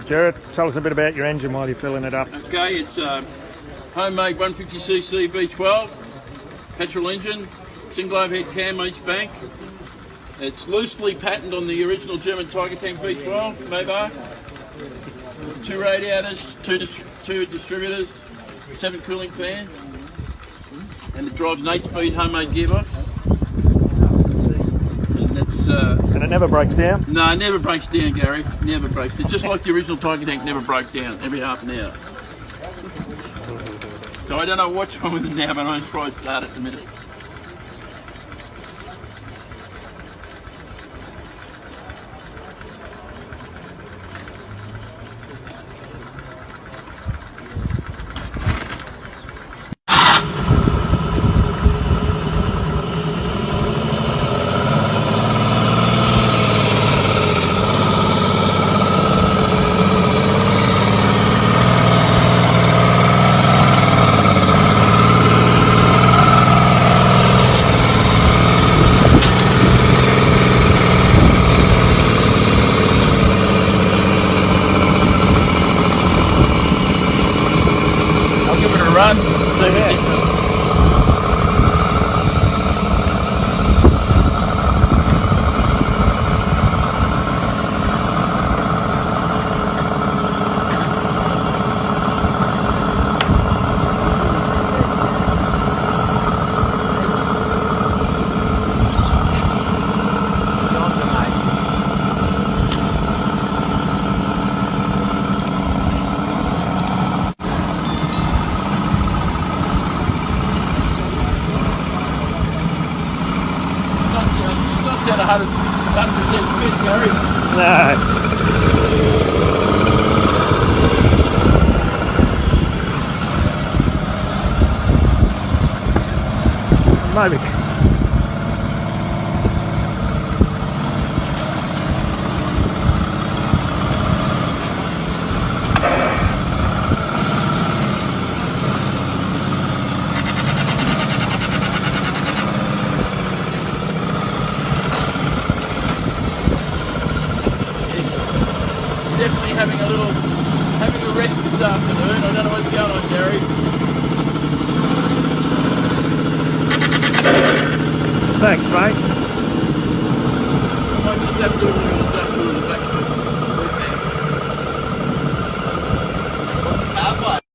Jared, tell us a bit about your engine while you're filling it up. Okay, it's homemade 150cc V12, petrol engine, single overhead cam each bank. It's loosely patterned on the original German Tiger Tank V12, Maybach. 2 radiators, two distributors, 7 cooling fans, and it drives an 8-speed homemade gearbox. And it never breaks down? No, it never breaks down, Gary. Never breaks. It's just like the original Tiger Tank never broke down every half an hour. So I don't know what's wrong with it now, but I'm trying to start it in a minute. Run. At 100% fit, Gary. No. Maybe. Definitely having a rest this afternoon. I don't know what's going on, Gary. Thanks, mate. I might just have to do a little adjustment.